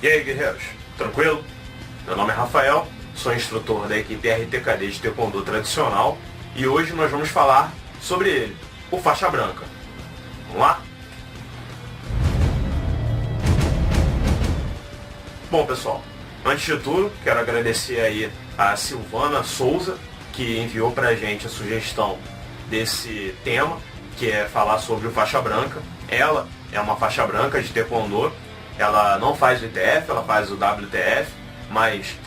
E aí, guerreiros, tranquilo? Meu nome é Rafael, sou instrutor da equipe RTKD de Taekwondo tradicional e hoje nós vamos falar sobre ele, o faixa branca. Vamos lá? Bom, pessoal, antes de tudo, quero agradecer aí a Silvana Souza, que enviou pra gente a sugestão desse tema, que é falar sobre o faixa branca. Ela é uma faixa branca de Taekwondo. Ela não faz o ITF, ela faz o WTF, mas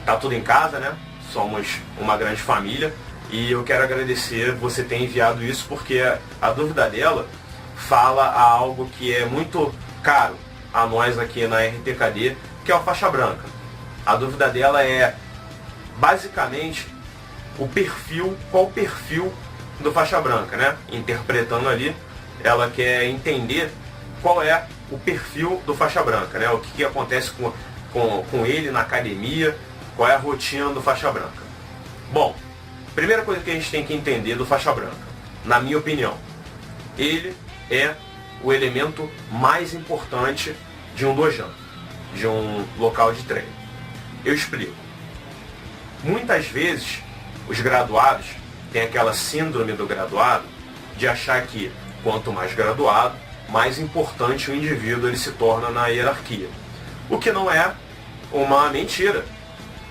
tá tudo em casa, né? Somos uma grande família e eu quero agradecer você ter enviado isso, porque a dúvida dela fala a algo que é muito caro a nós aqui na RTKD, que é o faixa branca. A dúvida dela é basicamente qual o perfil do faixa branca, né? Interpretando ali, ela quer entender qual é o perfil do faixa branca, né? O que acontece com ele na academia, qual é a rotina do faixa branca. Bom, primeira coisa que a gente tem que entender do faixa branca, na minha opinião, ele é o elemento mais importante de um dojan, de um local de treino. Eu explico. Muitas vezes, os graduados têm aquela síndrome do graduado de achar que quanto mais graduado, mais importante o indivíduo ele se torna na hierarquia. O que não é uma mentira.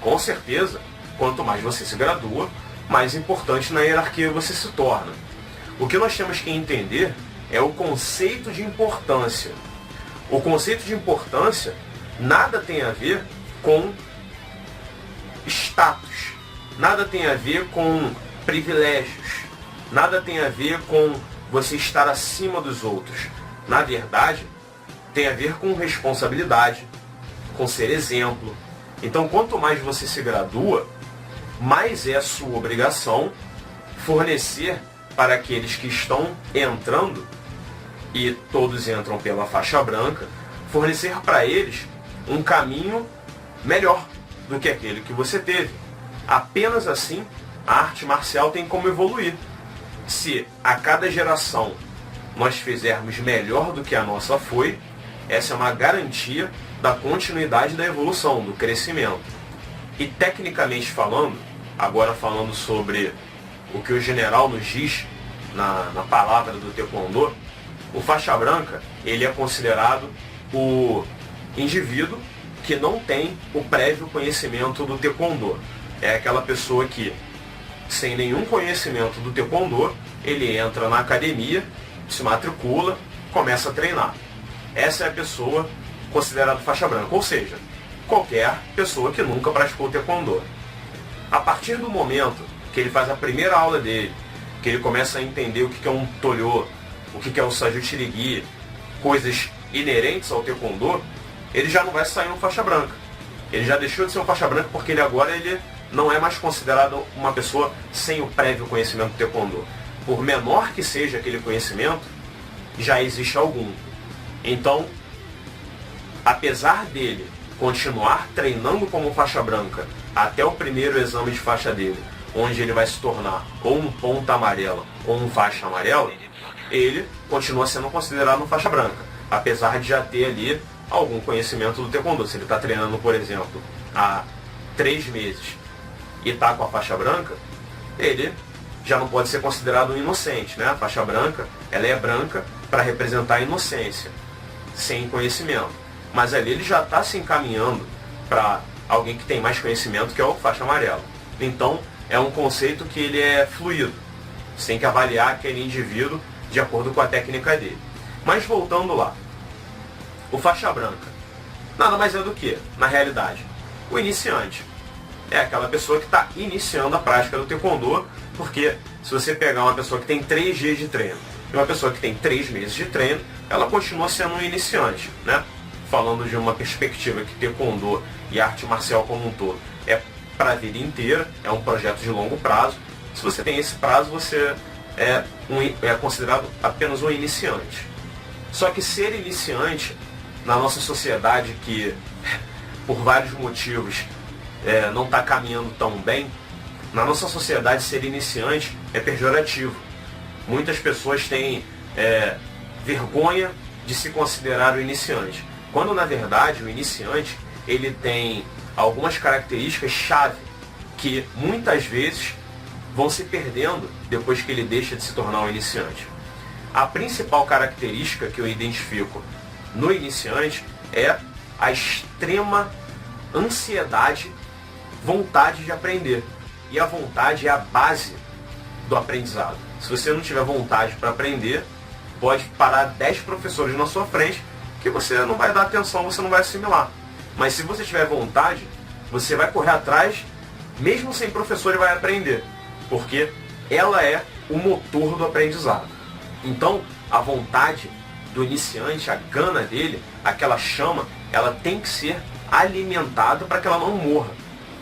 Com certeza, quanto mais você se gradua, mais importante na hierarquia você se torna. O que nós temos que entender é o conceito de importância. O conceito de importância nada tem a ver com status, nada tem a ver com privilégios, nada tem a ver com você estar acima dos outros. Na verdade, tem a ver com responsabilidade, com ser exemplo. Então, quanto mais você se gradua, mais é a sua obrigação fornecer para aqueles que estão entrando, e todos entram pela faixa branca, fornecer para eles um caminho melhor do que aquele que você teve. Apenas assim, a arte marcial tem como evoluir. Se a cada geração nós fizermos melhor do que a nossa foi, essa é uma garantia da continuidade da evolução, do crescimento. E tecnicamente falando, agora falando sobre o que o general nos diz na palavra do Taekwondo, o faixa branca, ele é considerado o indivíduo que não tem o prévio conhecimento do Taekwondo. É aquela pessoa que, sem nenhum conhecimento do Taekwondo, ele entra na academia, se matricula, começa a treinar. Essa é a pessoa considerada faixa branca, ou seja, qualquer pessoa que nunca praticou Taekwondo. A partir do momento que ele faz a primeira aula dele, que ele começa a entender o que é um Tolyo, o que é um Sajutsu-Rigi, coisas inerentes ao Taekwondo, ele já não vai sair um faixa branca. Ele já deixou de ser um faixa branca porque ele não é mais considerado uma pessoa sem o prévio conhecimento do Taekwondo. Por menor que seja aquele conhecimento, já existe algum. Então, apesar dele continuar treinando como faixa branca até o primeiro exame de faixa dele, onde ele vai se tornar ou um ponta amarela ou um faixa amarela, ele continua sendo considerado um faixa branca, apesar de já ter ali algum conhecimento do Taekwondo. Se ele está treinando, por exemplo, há 3 meses e está com a faixa branca, ele já não pode ser considerado um inocente, né? A faixa branca, ela é branca para representar a inocência, sem conhecimento. Mas ali ele já está se encaminhando para alguém que tem mais conhecimento, que é o faixa amarela. Então, é um conceito que ele é fluido. Você tem que avaliar aquele indivíduo de acordo com a técnica dele. Mas voltando lá, o faixa branca nada mais é do que, na realidade, o iniciante. É aquela pessoa que está iniciando a prática do Taekwondo, porque se você pegar uma pessoa que tem 3 dias de treino e uma pessoa que tem 3 meses de treino, ela continua sendo um iniciante, né? Falando de uma perspectiva que Taekwondo e arte marcial como um todo é para a vida inteira, é um projeto de longo prazo. Se você tem esse prazo, você é considerado apenas um iniciante. Só que ser iniciante, na nossa sociedade que, por vários motivos, não está caminhando tão bem, na nossa sociedade ser iniciante é pejorativo. Muitas pessoas têm vergonha de se considerar o iniciante. Quando na verdade o iniciante ele tem algumas características chave que muitas vezes vão se perdendo depois que ele deixa de se tornar um iniciante. A principal característica que eu identifico no iniciante é a extrema ansiedade, vontade de aprender. E a vontade é a base do aprendizado. Se você não tiver vontade para aprender, pode parar 10 professores na sua frente que você não vai dar atenção, você não vai assimilar. Mas se você tiver vontade, você vai correr atrás, mesmo sem professor, e vai aprender. Porque ela é o motor do aprendizado. Então, a vontade do iniciante, a gana dele, aquela chama, ela tem que ser alimentada para que ela não morra.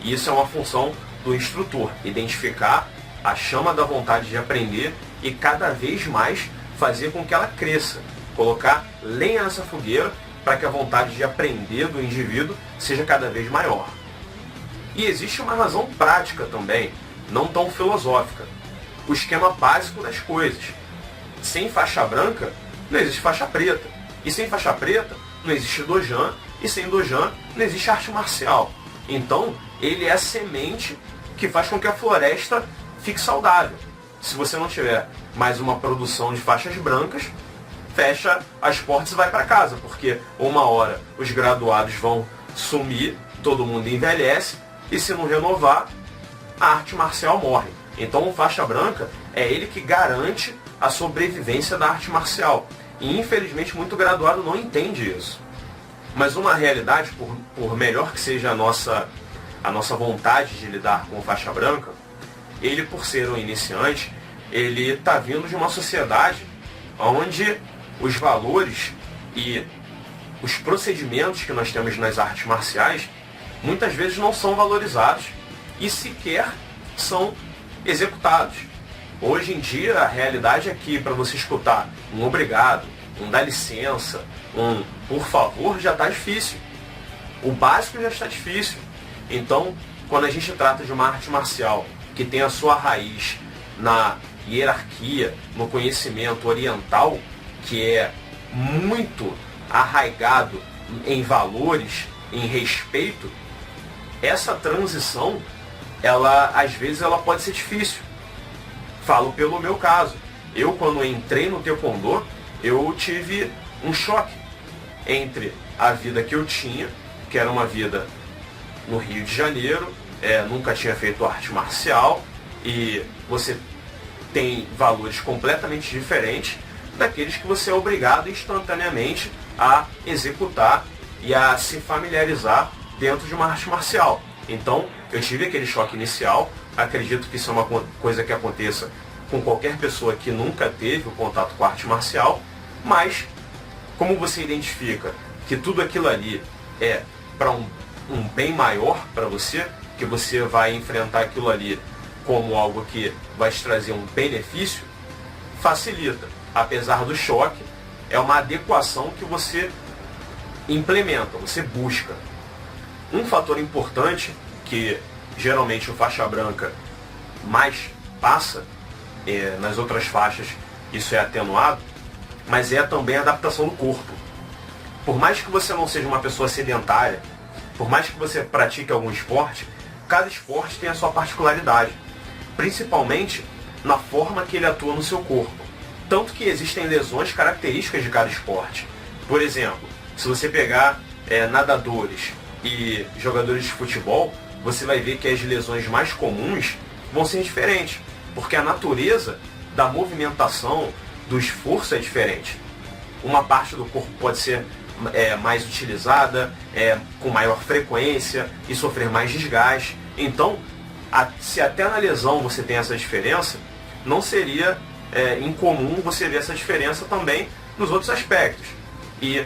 E isso é uma função do instrutor, identificar a chama da vontade de aprender e cada vez mais fazer com que ela cresça, colocar lenha nessa fogueira para que a vontade de aprender do indivíduo seja cada vez maior. E existe uma razão prática também, não tão filosófica, o esquema básico das coisas. Sem faixa branca, não existe faixa preta. E sem faixa preta, não existe dojan. E sem dojan, não existe arte marcial. Então, ele é a semente que faz com que a floresta fique saudável. Se você não tiver mais uma produção de faixas brancas, fecha as portas e vai para casa. Porque uma hora os graduados vão sumir, todo mundo envelhece. E se não renovar, a arte marcial morre. Então, o faixa branca é ele que garante a sobrevivência da arte marcial. E infelizmente muito graduado não entende isso. Mas uma realidade, por melhor que seja a nossa vontade de lidar com faixa branca, ele, por ser um iniciante, ele está vindo de uma sociedade onde os valores e os procedimentos que nós temos nas artes marciais muitas vezes não são valorizados e sequer são executados. Hoje em dia, a realidade é que para você escutar um obrigado, um dá licença, um por favor, já está difícil. O básico já está difícil. Então, quando a gente trata de uma arte marcial que tem a sua raiz na hierarquia, no conhecimento oriental, que é muito arraigado em valores, em respeito, essa transição, às vezes, ela pode ser difícil. Falo pelo meu caso. Eu, quando entrei no Taekwondo, eu tive um choque entre a vida que eu tinha, que era uma vida no Rio de Janeiro, nunca tinha feito arte marcial, e você tem valores completamente diferentes daqueles que você é obrigado instantaneamente a executar e a se familiarizar dentro de uma arte marcial. Então, eu tive aquele choque inicial. Acredito que isso é uma coisa que aconteça com qualquer pessoa que nunca teve o contato com a arte marcial, mas como você identifica que tudo aquilo ali é para um bem maior para você, que você vai enfrentar aquilo ali como algo que vai te trazer um benefício, facilita. Apesar do choque, é uma adequação que você implementa, você busca. Um fator importante que geralmente o faixa branca mais passa, nas outras faixas isso é atenuado, mas é também a adaptação do corpo. Por mais que você não seja uma pessoa sedentária, por mais que você pratique algum esporte, cada esporte tem a sua particularidade, principalmente na forma que ele atua no seu corpo. Tanto que existem lesões características de cada esporte. Por exemplo, se você pegar nadadores e jogadores de futebol, você vai ver que as lesões mais comuns vão ser diferentes, porque a natureza da movimentação, do esforço é diferente. Uma parte do corpo pode ser mais utilizada, com maior frequência e sofrer mais desgaste. Então, se até na lesão você tem essa diferença, não seria incomum você ver essa diferença também nos outros aspectos. E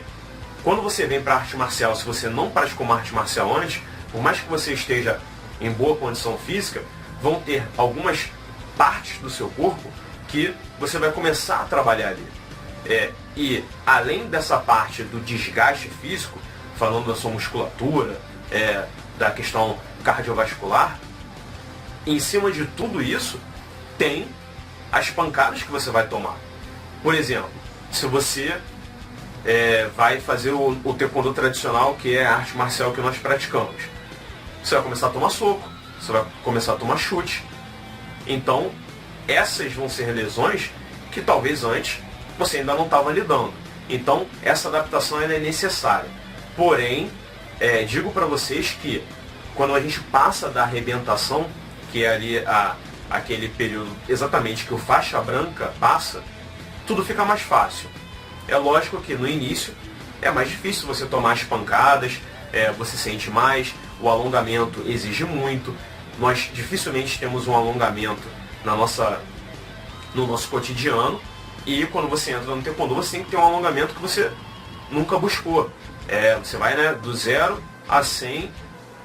quando você vem para a arte marcial, se você não praticou uma arte marcial antes, por mais que você esteja em boa condição física, vão ter algumas partes do seu corpo que você vai começar a trabalhar ali. E além dessa parte do desgaste físico, falando da sua musculatura, da questão cardiovascular, em cima de tudo isso, tem as pancadas que você vai tomar. Por exemplo, se você vai fazer o taekwondo tradicional, que é a arte marcial que nós praticamos. Você vai começar a tomar soco, você vai começar a tomar chute. Então, essas vão ser lesões que talvez antes você ainda não estava lidando. Então, essa adaptação ela é necessária. Porém, digo para vocês que quando a gente passa da arrebentação, que é ali aquele período exatamente que o faixa branca passa, tudo fica mais fácil. É lógico que no início é mais difícil você tomar as pancadas, você sente mais, o alongamento exige muito. Nós dificilmente temos um alongamento no nosso cotidiano, e quando você entra no taekwondo você tem que ter um alongamento que você nunca buscou. Você vai do 0 a 100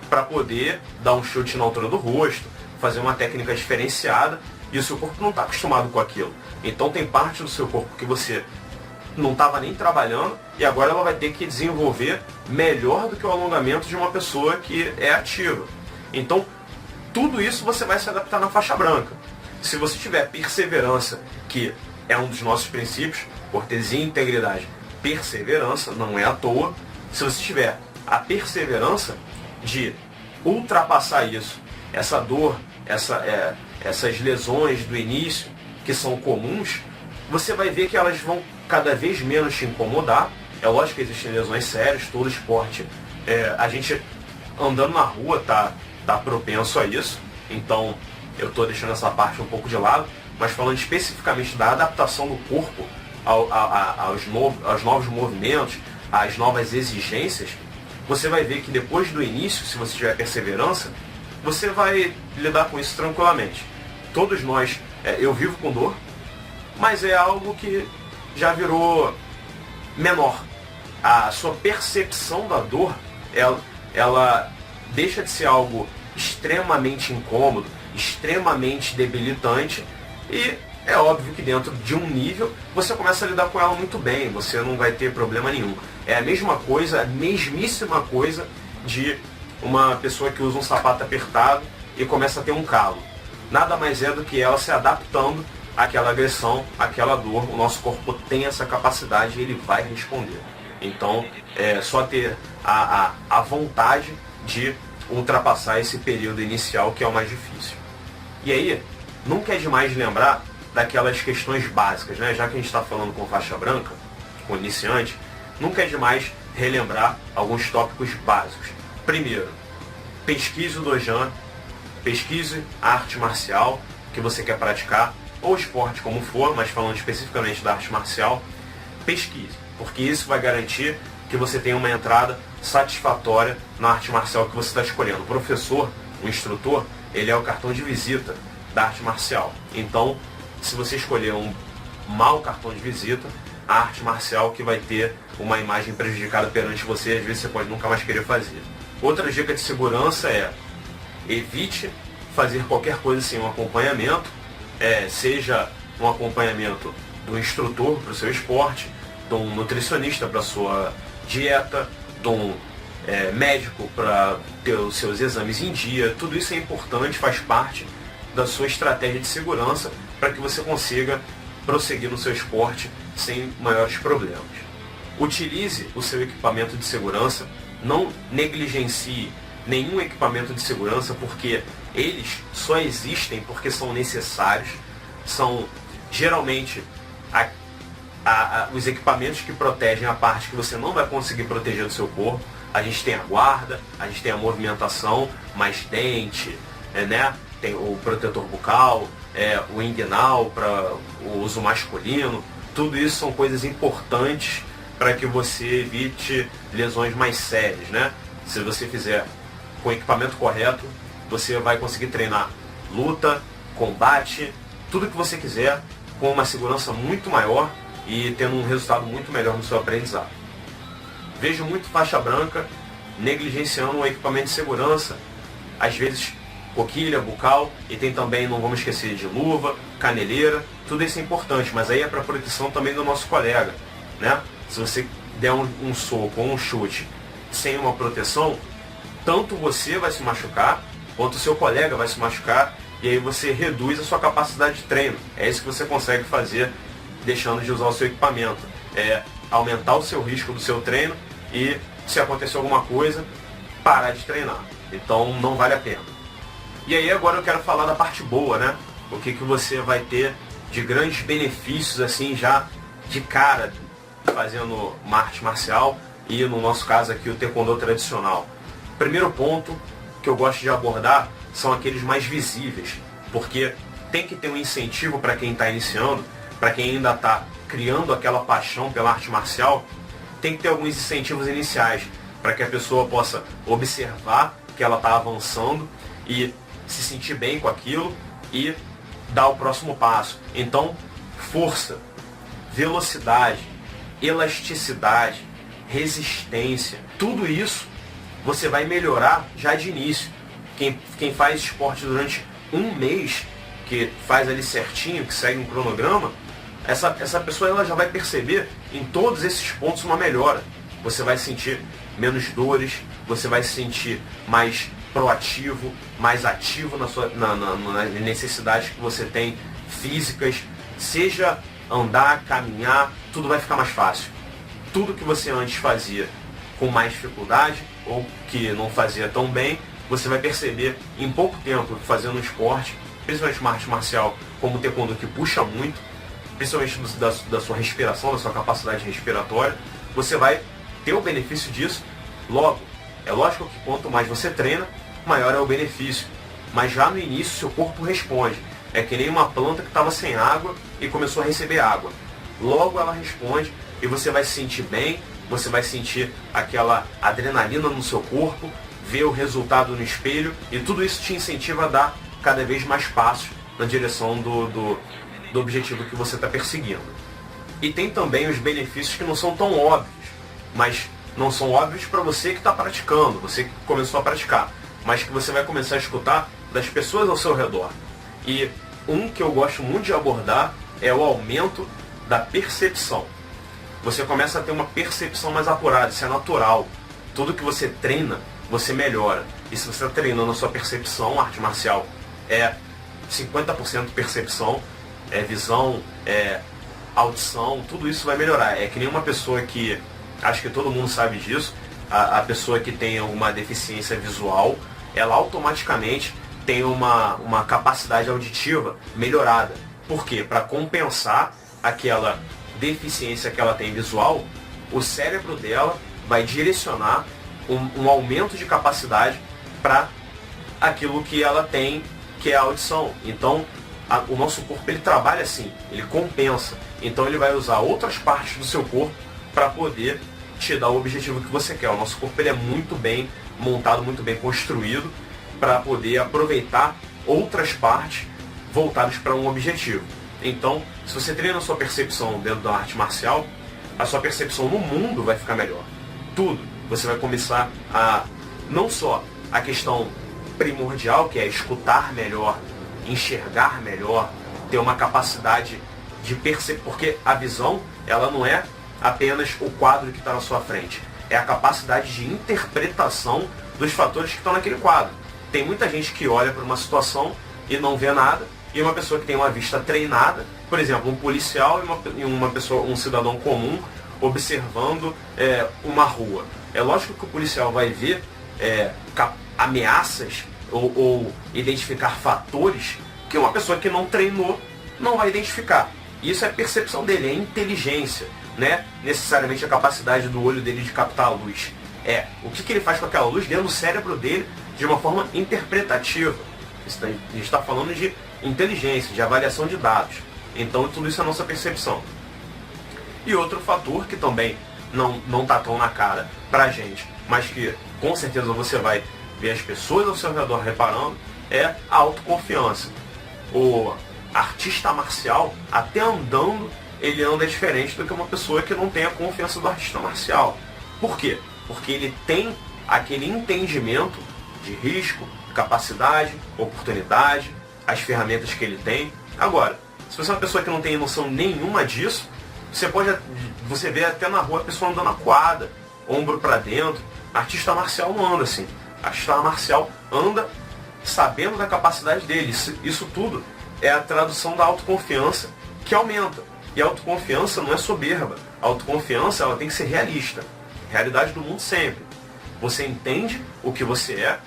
para poder dar um chute na altura do rosto, fazer uma técnica diferenciada, e o seu corpo não está acostumado com aquilo. Então tem parte do seu corpo que você não estava nem trabalhando, e agora ela vai ter que desenvolver melhor do que o alongamento de uma pessoa que é ativa. Então, tudo isso você vai se adaptar na faixa branca. Se você tiver perseverança, que é um dos nossos princípios, cortesia e integridade, perseverança, não é à toa. Se você tiver a perseverança de ultrapassar isso, essa dor, essas lesões do início, que são comuns, você vai ver que elas vão cada vez menos te incomodar. É lógico que existem lesões sérias, todo esporte, a gente andando na rua tá propenso a isso. Então eu estou deixando essa parte um pouco de lado, mas falando especificamente da adaptação do corpo aos novos movimentos, às novas exigências, você vai ver que depois do início, se você tiver perseverança, você vai lidar com isso tranquilamente. Todos nós, eu vivo com dor, mas é algo que já virou menor. A sua percepção da dor, ela deixa de ser algo extremamente incômodo, extremamente debilitante, e é óbvio que dentro de um nível você começa a lidar com ela muito bem, você não vai ter problema nenhum. É a mesma coisa, a mesmíssima coisa de uma pessoa que usa um sapato apertado e começa a ter um calo. Nada mais é do que ela se adaptando àquela agressão, àquela dor. O nosso corpo tem essa capacidade e ele vai responder. Então, é só ter a vontade de ultrapassar esse período inicial, que é o mais difícil. E aí, nunca é demais lembrar daquelas questões básicas, né? Já que a gente está falando com faixa branca, com iniciante, nunca é demais relembrar alguns tópicos básicos. Primeiro, pesquise o Dojan, pesquise a arte marcial que você quer praticar, ou esporte como for, mas falando especificamente da arte marcial, pesquise, porque isso vai garantir que você tenha uma entrada satisfatória na arte marcial que você está escolhendo. O professor, o instrutor, ele é o cartão de visita da arte marcial. Então, se você escolher um mau cartão de visita, a arte marcial que vai ter uma imagem prejudicada perante você, às vezes você pode nunca mais querer fazer. Outra dica de segurança é: evite fazer qualquer coisa sem um acompanhamento, seja um acompanhamento do instrutor para o seu esporte, de um nutricionista para a sua dieta, de um médico para ter os seus exames em dia. Tudo isso é importante, faz parte da sua estratégia de segurança para que você consiga prosseguir no seu esporte sem maiores problemas. Utilize o seu equipamento de segurança, não negligencie nenhum equipamento de segurança, porque eles só existem porque são necessários. São geralmente os equipamentos que protegem a parte que você não vai conseguir proteger do seu corpo. A gente tem a guarda, a gente tem a movimentação, mais dente, tem o protetor bucal, o inguinal para o uso masculino. Tudo isso são coisas importantes para que você evite lesões mais sérias, né? Se você fizer com o equipamento correto, você vai conseguir treinar luta, combate, tudo que você quiser, com uma segurança muito maior e tendo um resultado muito melhor no seu aprendizado. Vejo muito faixa branca negligenciando o equipamento de segurança, às vezes coquilha, bucal, e tem também, não vamos esquecer, de luva, caneleira. Tudo isso é importante, mas aí é para proteção também do nosso colega, né? Se você der um soco ou um chute sem uma proteção, tanto você vai se machucar, quanto o seu colega vai se machucar, e aí você reduz a sua capacidade de treino. É isso que você consegue fazer deixando de usar o seu equipamento. aumentar o seu risco do seu treino e, se acontecer alguma coisa, parar de treinar. Então não vale a pena. E aí agora eu quero falar da parte boa, né? O que você vai ter de grandes benefícios assim já de cara fazendo uma arte marcial e, no nosso caso aqui, o taekwondo tradicional. Primeiro ponto que eu gosto de abordar são aqueles mais visíveis, porque tem que ter um incentivo para quem está iniciando, para quem ainda está criando aquela paixão pela arte marcial. Tem que ter alguns incentivos iniciais para que a pessoa possa observar que ela está avançando e se sentir bem com aquilo e dar o próximo passo. Então, força, velocidade, elasticidade, resistência, tudo isso você vai melhorar já de início. Quem faz esporte durante um mês, que faz ali certinho, que segue um cronograma, essa pessoa ela já vai perceber em todos esses pontos uma melhora. Você vai sentir menos dores, você vai se sentir mais proativo, mais ativo nas necessidades que você tem físicas, seja andar, caminhar, tudo vai ficar mais fácil. Tudo que você antes fazia com mais dificuldade ou que não fazia tão bem, você vai perceber em pouco tempo fazendo um esporte, principalmente uma arte marcial como o taekwondo, que puxa muito, principalmente da sua respiração, da sua capacidade respiratória, você vai ter o benefício disso logo. É lógico que quanto mais você treina, maior é o benefício. Mas já no início, seu corpo responde. É que nem uma planta que estava sem água e começou a receber água. Logo ela responde e você vai se sentir bem, você vai sentir aquela adrenalina no seu corpo, ver o resultado no espelho, e tudo isso te incentiva a dar cada vez mais passos na direção do objetivo que você está perseguindo. E tem também os benefícios que não são tão óbvios, mas não são óbvios para você que está praticando, você que começou a praticar, mas que você vai começar a escutar das pessoas ao seu redor. E um que eu gosto muito de abordar é o aumento da percepção. Você começa a ter uma percepção mais apurada, isso é natural. Tudo que você treina, você melhora. E se você está treinando a sua percepção, arte marcial é 50% percepção, é visão, é audição, tudo isso vai melhorar. É que nem uma pessoa que, acho que todo mundo sabe disso, a pessoa que tem uma deficiência visual, ela automaticamente tem uma capacidade auditiva melhorada. Por quê? Para compensar aquela deficiência que ela tem visual, o cérebro dela vai direcionar um aumento de capacidade para aquilo que ela tem, que é a audição. Então, o nosso corpo ele trabalha assim, ele compensa. Então ele vai usar outras partes do seu corpo para poder te dar o objetivo que você quer. O nosso corpo ele é muito bem montado, muito bem construído para poder aproveitar outras partes voltadas para um objetivo. Então, se você treina a sua percepção dentro da arte marcial, a sua percepção no mundo vai ficar melhor. Tudo. Você vai começar a, não só a questão primordial, que é escutar melhor, enxergar melhor, ter uma capacidade de perceber, porque a visão, ela não é apenas o quadro que está na sua frente, é a capacidade de interpretação dos fatores que estão naquele quadro. Tem muita gente que olha para uma situação e não vê nada, e uma pessoa que tem uma vista treinada, por exemplo, um policial e uma pessoa, um cidadão comum, observando uma rua. É lógico que o policial vai ver ameaças ou identificar fatores que uma pessoa que não treinou não vai identificar. Isso é percepção dele, é inteligência, né? Necessariamente a capacidade do olho dele de captar a luz. O que ele faz com aquela luz dentro do cérebro dele de uma forma interpretativa. A gente está falando de inteligência, de avaliação de dados. Então tudo isso é a nossa percepção. E outro fator que também não está tão na cara pra gente, mas que com certeza você vai ver as pessoas ao seu redor reparando, é a autoconfiança. O artista marcial, até andando, ele anda diferente do que uma pessoa que não tem a confiança do artista marcial. Por quê? Porque ele tem aquele entendimento de risco, capacidade, oportunidade, as ferramentas que ele tem. Agora, se você é uma pessoa que não tem noção nenhuma disso, você vê até na rua a pessoa andando acuada, ombro para dentro. Artista marcial não anda assim. Artista marcial anda sabendo da capacidade dele. Isso tudo é a tradução da autoconfiança que aumenta. E a autoconfiança não é soberba. A autoconfiança, ela tem que ser realista. Realidade do mundo sempre. Você entende o que você é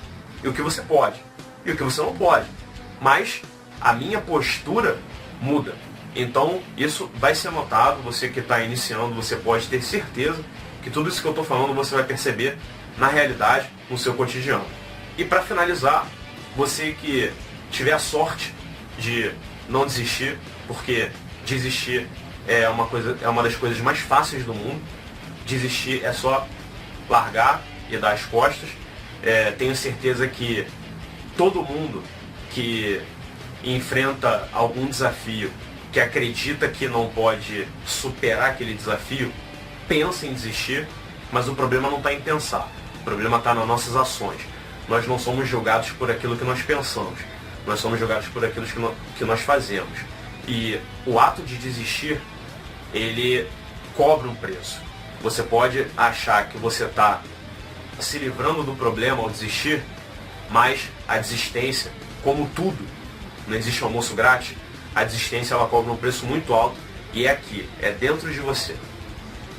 e o que você pode. E o que você não pode. Mas a minha postura muda. Então, isso vai ser notado. Você que está iniciando, você pode ter certeza que tudo isso que eu estou falando você vai perceber na realidade, no seu cotidiano. E para finalizar, você que tiver a sorte de não desistir, porque desistir é uma das coisas mais fáceis do mundo. Desistir é só largar e dar as costas. Tenho certeza que todo mundo que enfrenta algum desafio, que acredita que não pode superar aquele desafio, pensa em desistir, mas o problema não está em pensar. O problema está nas nossas ações. Nós não somos julgados por aquilo que nós pensamos. Nós somos julgados por aquilo que nós fazemos. E o ato de desistir, ele cobra um preço. Você pode achar que você está se livrando do problema ao desistir, mas a desistência, como tudo, não existe almoço grátis, a desistência ela cobra um preço muito alto e é aqui, é dentro de você.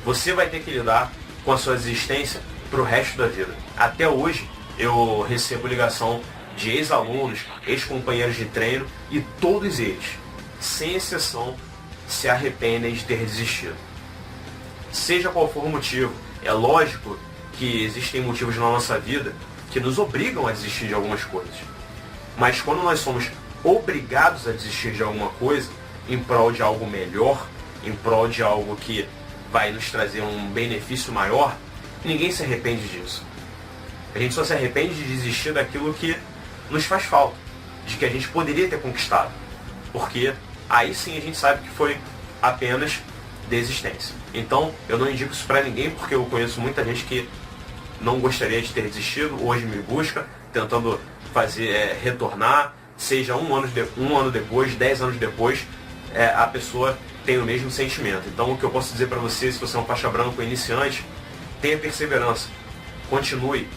Você vai ter que lidar com a sua desistência para o resto da vida. Até hoje, eu recebo ligação de ex-alunos, ex-companheiros de treino e todos eles, sem exceção, se arrependem de ter desistido. Seja qual for o motivo, é lógico que existem motivos na nossa vida que nos obrigam a desistir de algumas coisas. Mas quando nós somos obrigados a desistir de alguma coisa em prol de algo melhor, em prol de algo que vai nos trazer um benefício maior, ninguém se arrepende disso. A gente só se arrepende de desistir daquilo que nos faz falta, de que a gente poderia ter conquistado. Porque aí sim a gente sabe que foi apenas desistência. Então, eu não indico isso pra ninguém, porque eu conheço muita gente que não gostaria de ter desistido, hoje me busca, tentando retornar, seja um ano depois, 10 anos depois, a pessoa tem o mesmo sentimento. Então, o que eu posso dizer para você, se você é um faixa branca iniciante, tenha perseverança, continue.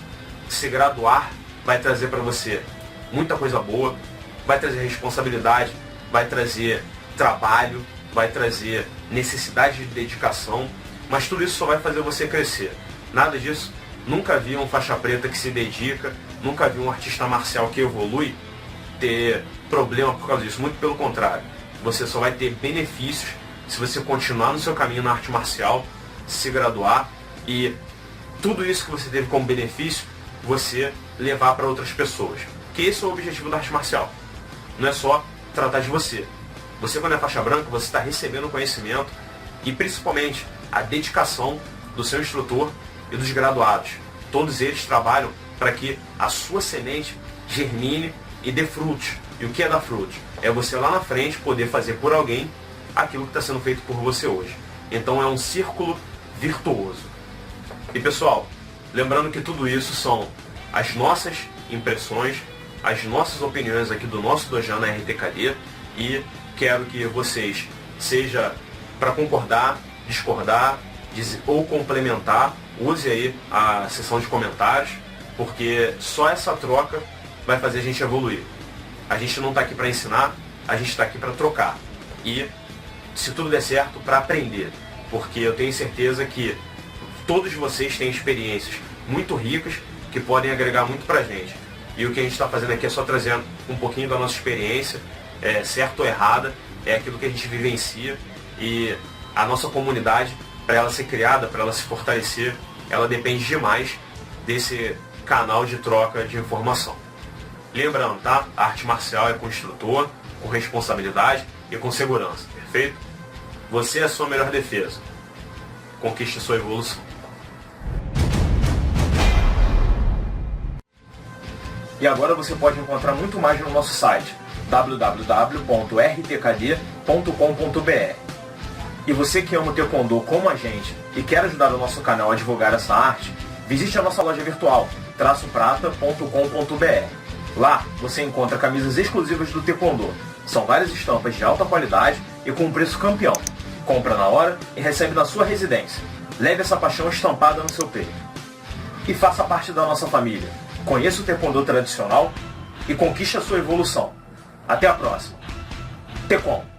Se graduar vai trazer para você muita coisa boa, vai trazer responsabilidade, vai trazer trabalho, vai trazer necessidade de dedicação, mas tudo isso só vai fazer você crescer. Nada disso. Nunca vi um faixa preta que se dedica, nunca vi um artista marcial que evolui ter problema por causa disso. Muito pelo contrário. Você só vai ter benefícios se você continuar no seu caminho na arte marcial, se graduar e tudo isso que você teve como benefício, você levar para outras pessoas. Que esse é o objetivo da arte marcial. Não é só tratar de você. Você, quando é faixa branca, você está recebendo conhecimento e principalmente a dedicação do seu instrutor e dos graduados. Todos eles trabalham para que a sua semente germine e dê frutos. E o que é dar frutos? É você lá na frente poder fazer por alguém aquilo que está sendo feito por você hoje. Então é um círculo virtuoso. E pessoal, lembrando que tudo isso são as nossas impressões, as nossas opiniões aqui do nosso Dojan na RTKD e quero que vocês, seja para concordar, discordar ou complementar, use aí a seção de comentários, porque só essa troca vai fazer a gente evoluir. A gente não está aqui para ensinar, a gente está aqui para trocar. E, se tudo der certo, para aprender. Porque eu tenho certeza que todos vocês têm experiências muito ricas que podem agregar muito para a gente. E o que a gente está fazendo aqui é só trazer um pouquinho da nossa experiência, certa ou errada, é aquilo que a gente vivencia. E a nossa comunidade, para ela ser criada, para ela se fortalecer, ela depende demais desse canal de troca de informação. Lembrando, tá? A arte marcial é com instrutor, com responsabilidade e com segurança, perfeito? Você é a sua melhor defesa. Conquiste a sua evolução. E agora você pode encontrar muito mais no nosso site www.rtkd.com.br. E você que ama o Taekwondo como a gente e quer ajudar o nosso canal a divulgar essa arte, visite a nossa loja virtual, traçoprata.com.br. Lá você encontra camisas exclusivas do Taekwondo. São várias estampas de alta qualidade e com um preço campeão. Compra na hora e recebe na sua residência. Leve essa paixão estampada no seu peito. E faça parte da nossa família. Conheça o Taekwondo tradicional e conquiste a sua evolução. Até a próxima. Taekwondo.